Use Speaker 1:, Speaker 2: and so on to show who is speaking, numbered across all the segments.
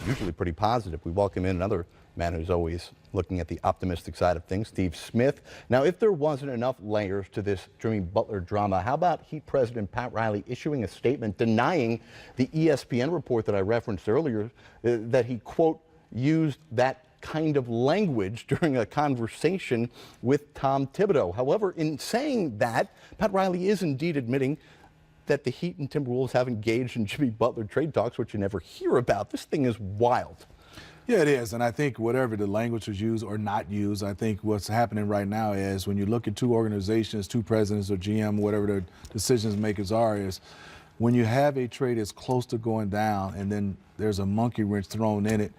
Speaker 1: usually pretty positive. We welcome in another man who's always looking at the optimistic side of things, Steve Smith. Now, if there wasn't enough layers to this Jimmy Butler drama, how about Heat President Pat Riley issuing a statement denying the ESPN report that I referenced earlier, that he, quote, used that kind of language during a conversation with Tom Thibodeau. However, in saying that, Pat Riley is indeed admitting that the Heat and Timberwolves have engaged in Jimmy Butler trade talks, which you never hear about. This thing is wild.
Speaker 2: Yeah, it is. And I think whatever the language was used or not used, I think what's happening right now is when you look at two organizations, two presidents or GM, whatever the decisions makers are, is when you have a trade that's close to going down and then there's a monkey wrench thrown in it,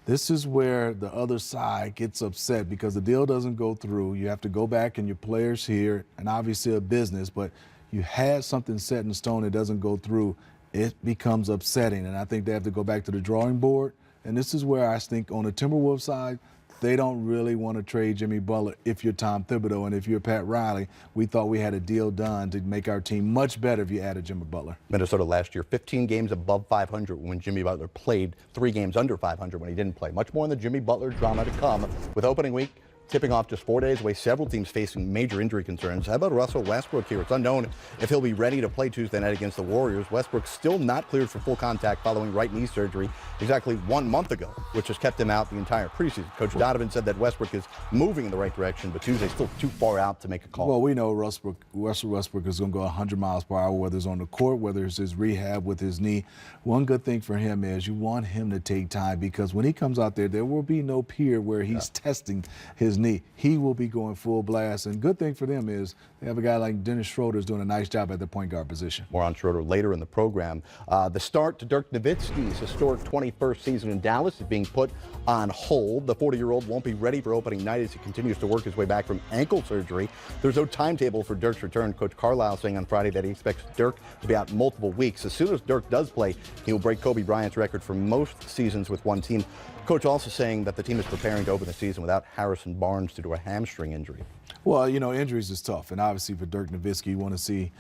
Speaker 2: this is where the other side gets upset because the deal doesn't go through. You have to go back and your players here, and obviously a business, but you had something set in stone that doesn't go through, it becomes upsetting. And I think they have to go back to the drawing board. And this is where I think on the Timberwolves side, they don't really want to trade Jimmy Butler if you're Tom Thibodeau. And if you're Pat Riley, we thought we had a deal done to make our team much better if you added Jimmy Butler.
Speaker 1: Minnesota last year, 15 games above 500 when Jimmy Butler played, 3 games under 500 when he didn't play. Much more on the Jimmy Butler drama to come with opening week tipping off just 4 days away, several teams facing major injury concerns. How about Russell Westbrook here? It's unknown if he'll be ready to play Tuesday night against the Warriors. Westbrook still not cleared for full contact following right knee surgery exactly 1 month ago, which has kept him out the entire preseason. Coach Donovan said that Westbrook is moving in the right direction, but Tuesday's still too far out to make a call.
Speaker 2: Well, we know Russell Westbrook is going to go 100 miles per hour, whether it's on the court, whether it's his rehab with his knee. One good thing for him is you want him to take time because when he comes out there, there will be no period where he's testing his knee. He will be going full blast. And good thing for them is they have a guy like Dennis Schroeder's doing a nice job at the point guard position.
Speaker 1: More on Schroeder later in the program. The start to Dirk Nowitzki's historic 21st season in Dallas is being put on hold. The 40-year-old won't be ready for opening night as he continues to work his way back from ankle surgery. There's no timetable for Dirk's return. Coach Carlisle saying on Friday that he expects Dirk to be out multiple weeks. As soon as Dirk does play, he will break Kobe Bryant's record for most seasons with one team. Coach also saying that the team is preparing to open the season without Harrison Barnes due to a hamstring injury.
Speaker 2: Well, you know, injuries is tough. And obviously for Dirk Nowitzki, you want to see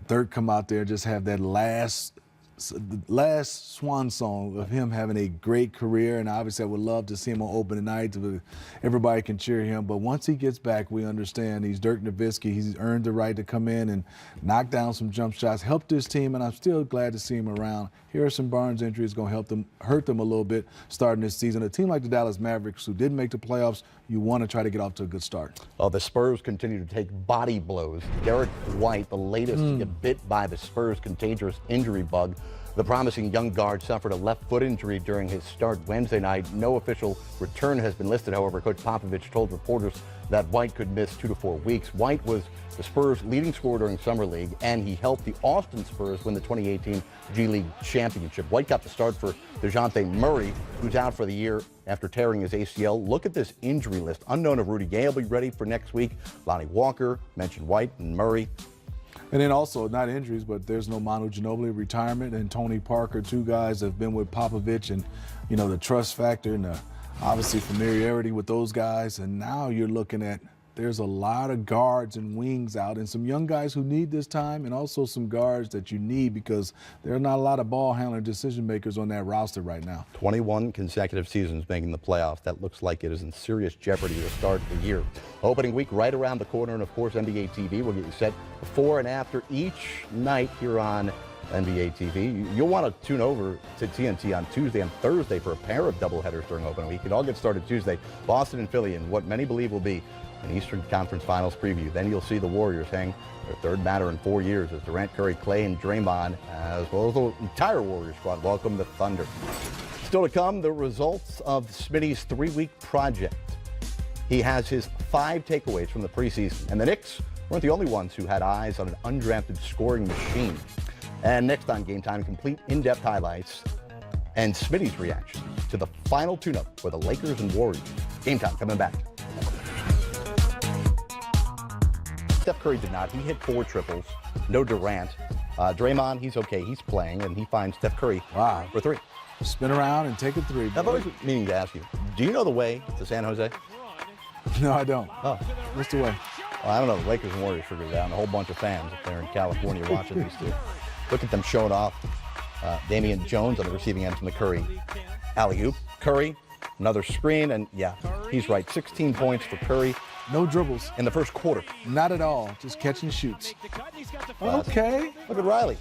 Speaker 2: Dirk come out there, just have that last swan song of him having a great career. And obviously I would love to see him on opening night. Everybody can cheer him. But once he gets back, we understand he's Dirk Nowitzki. He's earned the right to come in and knock down some jump shots, help this team. And I'm still glad to see him around. Harrison Barnes' injury is going to hurt them a little bit starting this season. A team like the Dallas Mavericks, who didn't make the playoffs, you want to try to get off to a good start.
Speaker 1: Well, the Spurs continue to take body blows. Derek White, the latest to get bit by the Spurs' contagious injury bug. The promising young guard suffered a left foot injury during his start Wednesday night. No official return has been listed. However, Coach Popovich told reporters that White could miss 2 to 4 weeks. White was the Spurs' leading scorer during Summer League, and he helped the Austin Spurs win the 2018 G League Championship. White got the start for DeJounte Murray, who's out for the year after tearing his ACL. Look at this injury list. Unknown if Rudy Gay will be ready for next week. Lonnie Walker, mentioned White and Murray.
Speaker 2: And then also, not injuries, but there's no Manu Ginobili retirement and Tony Parker, 2 guys that have been with Popovich, and, you know, the trust factor and the obviously familiarity with those guys. And now you're looking at there's a lot of guards and wings out and some young guys who need this time and also some guards that you need because there are not a lot of ball handling decision makers on that roster right now.
Speaker 1: 21 consecutive seasons making the playoffs. That looks like it is in serious jeopardy to start the year. Opening week right around the corner, and of course NBA TV will get you set before and after each night here on NBA TV. You'll want to tune over to TNT on Tuesday and Thursday for a pair of doubleheaders during opening week. It all gets started Tuesday. Boston and Philly in what many believe will be an Eastern Conference Finals preview. Then you'll see the Warriors hang their third banner in 4 years as Durant, Curry, Clay, and Draymond, as well as the entire Warriors squad, welcome the Thunder. Still to come, the results of Smitty's 3-week project. He has his 5 takeaways from the preseason, and the Knicks weren't the only ones who had eyes on an undrafted scoring machine. And next on Game Time, complete in-depth highlights and Smitty's reaction to the final tune-up for the Lakers and Warriors. Game Time coming back. Steph Curry did not. He hit 4 triples. No Durant. Draymond, he's okay. He's playing, and he finds Steph Curry for 3.
Speaker 2: Spin around and take a 3.
Speaker 1: I've always been meaning to ask you, do you know the way to San Jose?
Speaker 2: No, I don't.
Speaker 1: Oh.
Speaker 2: What's the way?
Speaker 1: Well, I don't know. The Lakers and Warriors figured it out, and a whole bunch of fans up there in California watching these two. Look at them showing off Damian Jones on the receiving end from the Curry alley-oop. Curry, another screen, and yeah, he's right. 16 points for Curry.
Speaker 2: No dribbles.
Speaker 1: In the first quarter.
Speaker 2: Not at all. Just catch and shoots. Okay.
Speaker 1: Look at Riley.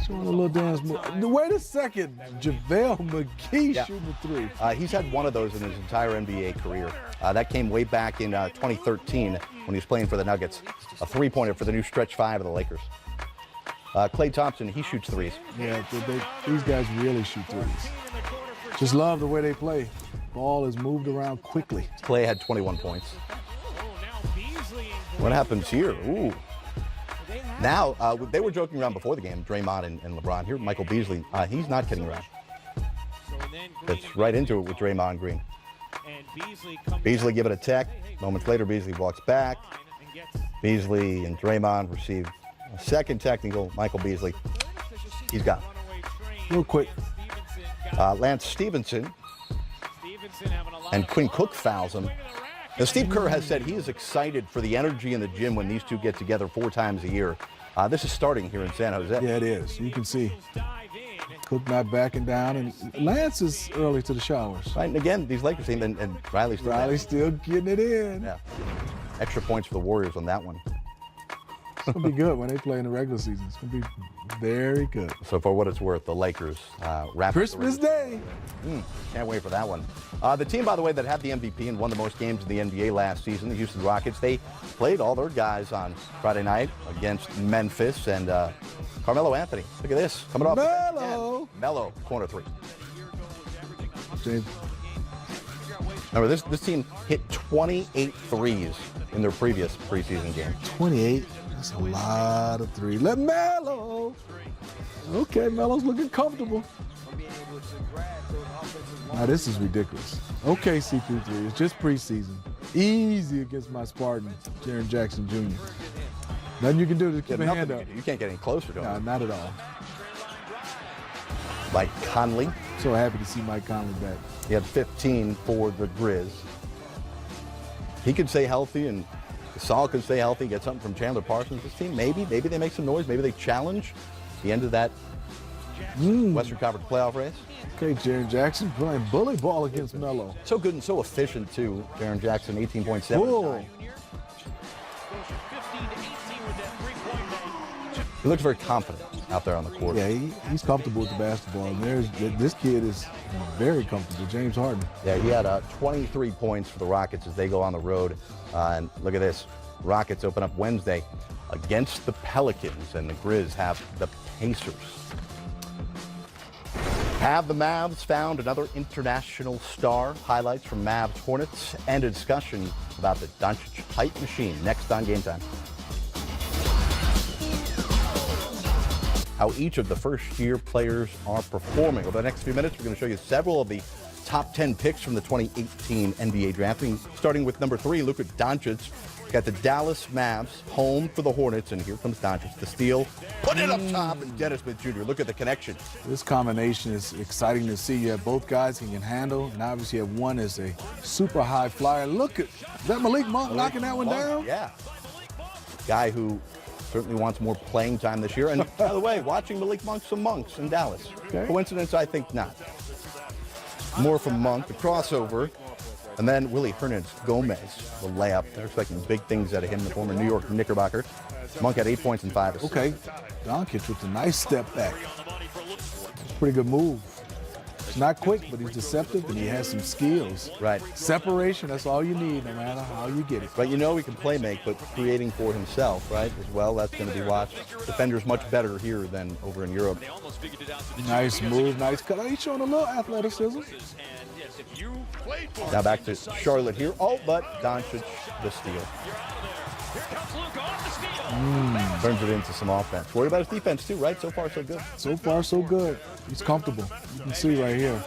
Speaker 2: Showing a little dance move. Wait a second. JaVale McGee shooting a three.
Speaker 1: He's had one of those in his entire NBA career. That came way back in 2013 when he was playing for the Nuggets. A three-pointer for the new stretch five of the Lakers. Klay Thompson, he shoots threes.
Speaker 2: Yeah, these guys really shoot threes. Just love the way they play. Ball is moved around quickly.
Speaker 1: Klay had 21 points. What happens here? Ooh. Now, they were joking around before the game, Draymond and LeBron. Here, Michael Beasley, he's not kidding around. Gets right into it with Draymond Green. Beasley give it a tech. Moments later, Beasley walks back. Beasley and Draymond receive a second technical. Michael Beasley, he's gone.
Speaker 2: Real quick.
Speaker 1: Lance Stevenson and Quinn Cook fouls him. Now, Steve Kerr has said he is excited for the energy in the gym when these two get together 4 times a year. This is starting here in San Jose.
Speaker 2: Yeah, it is. You can see Cook not backing down, and Lance is early to the showers.
Speaker 1: Right, and again, these Lakers team, and Riley's
Speaker 2: still getting it in.
Speaker 1: Yeah. Extra points for the Warriors on that one.
Speaker 2: It's going to be good when they play in the regular season. It's going to be very good.
Speaker 1: So for what it's worth, the Lakers wrap
Speaker 2: Christmas Day.
Speaker 1: Can't wait for that one. The team, by the way, that had the MVP and won the most games in the NBA last season, the Houston Rockets, they played all their guys on Friday night against Memphis, and Carmelo Anthony. Look at this. Coming off. Melo, corner three.
Speaker 2: James.
Speaker 1: Remember, this team hit 28 threes in their previous preseason game.
Speaker 2: 28? That's a lot of threes. Let Melo. Okay, Melo's looking comfortable. Now, this is ridiculous. Okay, CP3, it's just preseason. Easy against my Spartan, Jaren Jackson Jr. Nothing you can do to keep a hand up.
Speaker 1: You can't get any closer to him.
Speaker 2: No, not at all.
Speaker 1: Mike Conley.
Speaker 2: So happy to see Mike Conley back.
Speaker 1: He had 15 for the Grizz. He could stay healthy, and Saul could stay healthy, get something from Chandler Parsons' this team. Maybe they make some noise. Maybe they challenge the end of that Western Conference playoff race.
Speaker 2: Okay, Jaren Jackson playing bully ball against Melo.
Speaker 1: So good and so efficient, too. Jaren Jackson, 18.7.
Speaker 2: Cool.
Speaker 1: He looks very confident out there on the court.
Speaker 2: Yeah, he's comfortable with the basketball. And this kid is very comfortable, James Harden.
Speaker 1: Yeah, he had 23 points for the Rockets as they go on the road. And look at this. Rockets open up Wednesday against the Pelicans, and the Grizz have the Pacers. Have the Mavs found another international star? Highlights from Mavs Hornets and a discussion about the Doncic hype machine next on Game Time. How each of the first-year players are performing. Over the next few minutes, we're going to show you several of the top 10 picks from the 2018 NBA draft. Starting with number 3, Luka Doncic. Got the Dallas Mavs home for the Hornets, and here comes Doncic. The steal, put it up top, and Dennis Smith Jr. Look at the connection.
Speaker 2: This combination is exciting to see. You have both guys he can handle, and obviously you have one as a super high flyer. Look at, is that Malik Monk knocking that one down?
Speaker 1: Yeah. Guy who certainly wants more playing time this year. And by the way, watching Malik Monk some Monks in Dallas. Okay. Coincidence? I think not. More from Monk, the crossover. And then Willie Hernandez-Gomez, the layup. They're expecting big things out of him, the former New York Knickerbocker. Monk had 8 points and 5 assists.
Speaker 2: Okay, Doncic with a nice step back. Pretty good move. It's not quick, but he's deceptive and he has some skills.
Speaker 1: Right.
Speaker 2: Separation, that's all you need, no matter how you get it.
Speaker 1: But you know he can play make, but creating for himself, right, as well, that's going to be watched. Defenders much better here than over in Europe.
Speaker 2: Nice move, nice cut. He's showing a little athleticism.
Speaker 1: Now back to Charlotte here. Oh, but Doncic, the steal. Turns it into some offense. Worried about his defense too, right? So far, so good.
Speaker 2: So far, so good. He's comfortable. You can see right here.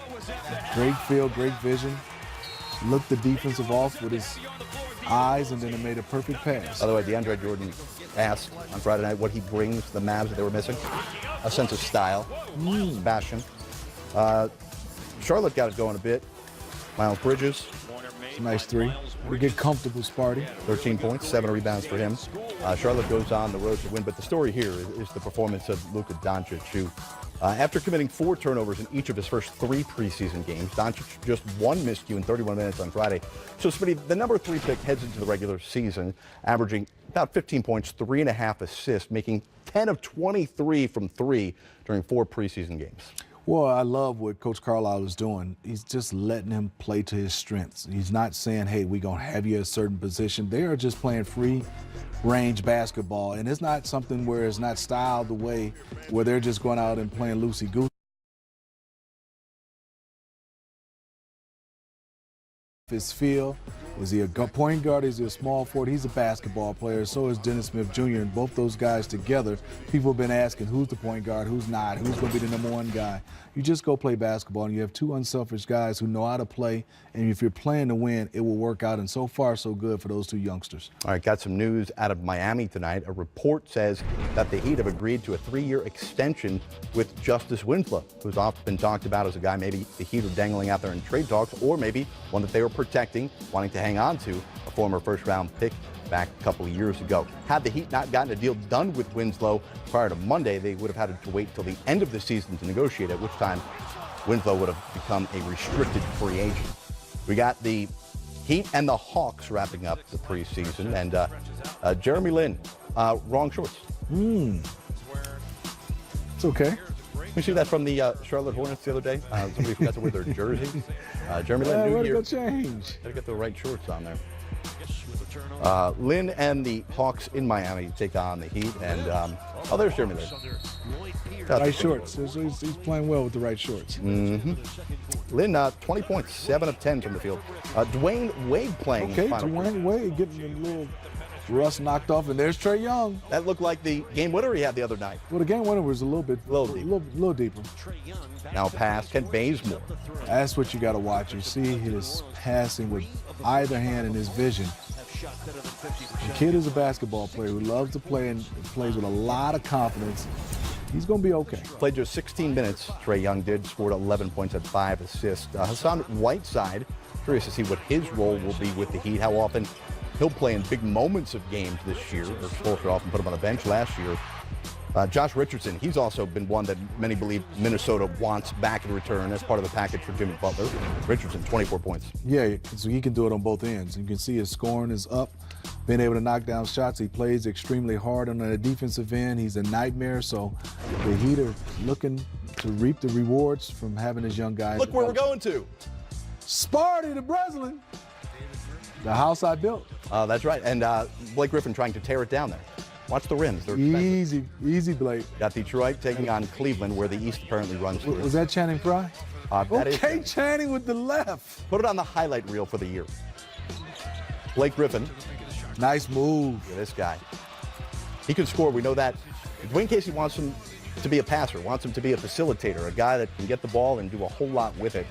Speaker 2: Great feel, great vision. Looked the defensive off with his eyes, and then it made a perfect pass.
Speaker 1: By the way, DeAndre Jordan asked on Friday night what he brings to the Mavs that they were missing. A sense of style, fashion. Charlotte got it going a bit. Miles Bridges,
Speaker 2: It's a nice three. We get comfortable, Sparty.
Speaker 1: 13 points, 7 rebounds for him. Charlotte goes on the road to win, but the story here is the performance of Luka Doncic, who, after committing 4 turnovers in each of his first 3 preseason games, Doncic just 1 miscue in 31 minutes on Friday. So, Smitty, the number 3 pick heads into the regular season, averaging about 15 points, 3.5 assists, making 10 of 23 from 3 during 4 preseason games.
Speaker 2: Well, I love what Coach Carlisle is doing. He's just letting him play to his strengths. He's not saying, hey, we're going to have you at a certain position. They are just playing free range basketball. And it's not something where it's not styled the way where they're just going out and playing loosey-goosey. His feel, is he a point guard, is he a small forward? He's a basketball player, so is Dennis Smith Jr. And both those guys together, people have been asking who's the point guard, who's not, who's going to be the number 1 guy. You just go play basketball, and you have 2 unselfish guys who know how to play, and if you're playing to win, it will work out, and so far, so good for those 2 youngsters.
Speaker 1: All right, got some news out of Miami tonight. A report says that the Heat have agreed to a 3-year extension with Justice Winslow, who's often been talked about as a guy maybe the Heat are dangling out there in trade talks, or maybe one that they were protecting, wanting to hang on to, a former first-round pick back a couple of years ago. Had the Heat not gotten a deal done with Winslow prior to Monday, they would have had to wait till the end of the season to negotiate, at which time Winslow would have become a restricted free agent. We got the Heat and the Hawks wrapping up the preseason, and Jeremy Lin, wrong shorts.
Speaker 2: It's okay.
Speaker 1: We see that from the Charlotte Hornets the other day. Somebody forgot to wear their jersey. Jeremy Lin, new year.
Speaker 2: Change.
Speaker 1: Got to get the right shorts on there. Lin and the Hawks in Miami take on the Heat, and oh, there's Jeremy Lin.
Speaker 2: Right shorts. He's playing well with the right shorts.
Speaker 1: Lin, 20 points, 7 of 10 from the field. Dwayne Wade playing.
Speaker 2: Okay, Dwayne Wade getting a little rust knocked off, and there's Trae Young.
Speaker 1: That looked like the game winner he had the other night.
Speaker 2: Well, the game winner was a little deeper.
Speaker 1: Now pass, Kent Bazemore.
Speaker 2: That's what you got to watch. You see his passing with either hand and his vision. The kid is a basketball player who loves to play and plays with a lot of confidence. He's going to be okay.
Speaker 1: Played just 16 minutes, Trae Young did, scored 11 points, had 5 assists. Hassan Whiteside, curious to see what his role will be with the Heat, how often he'll play in big moments of games this year. Or Spoelstra often put him on the bench last year. Josh Richardson, he's also been one that many believe Minnesota wants back in return as part of the package for Jimmy Butler. Richardson, 24 points.
Speaker 2: Yeah, so he can do it on both ends. You can see his scoring is up, being able to knock down shots. He plays extremely hard on the defensive end. He's a nightmare, so the Heat are looking to reap the rewards from having his young guys.
Speaker 1: Look where we're going to.
Speaker 2: Sparty, the Breslin. The house I built.
Speaker 1: That's right, and Blake Griffin trying to tear it down there. Watch the rims. They're expensive.
Speaker 2: Easy, Blake.
Speaker 1: Got Detroit taking on Cleveland, where the East apparently runs through.
Speaker 2: Was that Channing Frye?
Speaker 1: That
Speaker 2: okay,
Speaker 1: is
Speaker 2: Channing with the left.
Speaker 1: Put it on the highlight reel for the year. Blake Griffin.
Speaker 2: Nice move.
Speaker 1: Look at this guy. He can score. We know that. Dwayne Casey wants him to be a passer, wants him to be a facilitator, a guy that can get the ball and do a whole lot with it.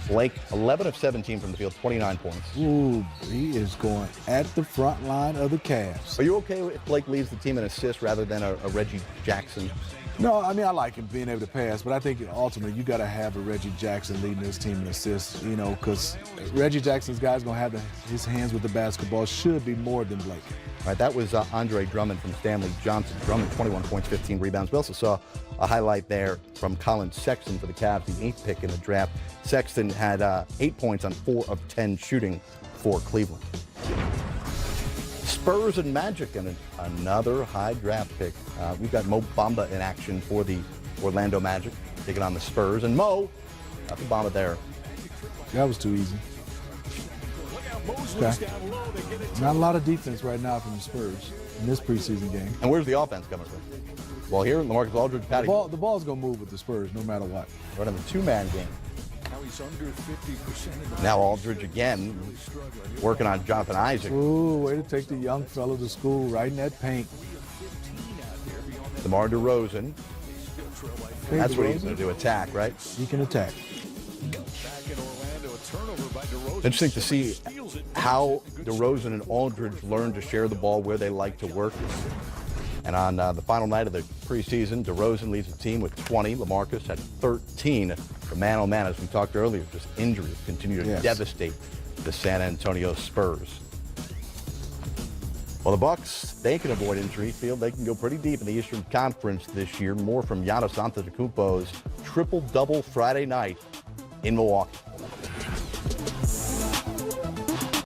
Speaker 1: Blake, 11 of 17 from the field, 29 points.
Speaker 2: Ooh, he is going at the front line of the Cavs.
Speaker 1: Are you okay if Blake leads the team in assists rather than a Reggie Jackson?
Speaker 2: No, I mean, I like him being able to pass, but I think ultimately you got to have a Reggie Jackson leading this team in assists, you know, because Reggie Jackson's guy's going to have his hands with the basketball, should be more than Blake.
Speaker 1: All right, that was Andre Drummond from Stanley Johnson. Drummond, 21 points, 15 rebounds. We also saw a highlight there from Colin Sexton for the Cavs, the 8th pick in the draft. Sexton had 8 points on 4 of 10 shooting for Cleveland. Spurs and Magic, and another high draft pick. We've got Mo Bamba in action for the Orlando Magic, taking on the Spurs. And Mo, got the Bamba there.
Speaker 2: That was too easy. Okay. Not a lot of defense right now from the Spurs in this preseason game.
Speaker 1: And where's the offense coming from? Well, here, LaMarcus Aldridge, Patty.
Speaker 2: The ball's going to move with the Spurs no matter what.
Speaker 1: Running the 2-man game. Now Aldridge again, working on Jonathan Isaac.
Speaker 2: Ooh, way to take the young fellow to school right in that paint.
Speaker 1: DeMar DeRozan.
Speaker 2: Okay,
Speaker 1: That's what he's going to do, attack, right?
Speaker 2: He can attack.
Speaker 1: Interesting to see how DeRozan and Aldridge learn to share the ball where they like to work. And on the final night of the preseason, DeRozan leads the team with 20. LaMarcus had 13. The man-on-man, as we talked earlier, just injuries continue to devastate the San Antonio Spurs. Well, the Bucks, they can avoid injury. Feel they can go pretty deep in the Eastern Conference this year. More from Giannis Antetokounmpo's triple-double Friday night in Milwaukee.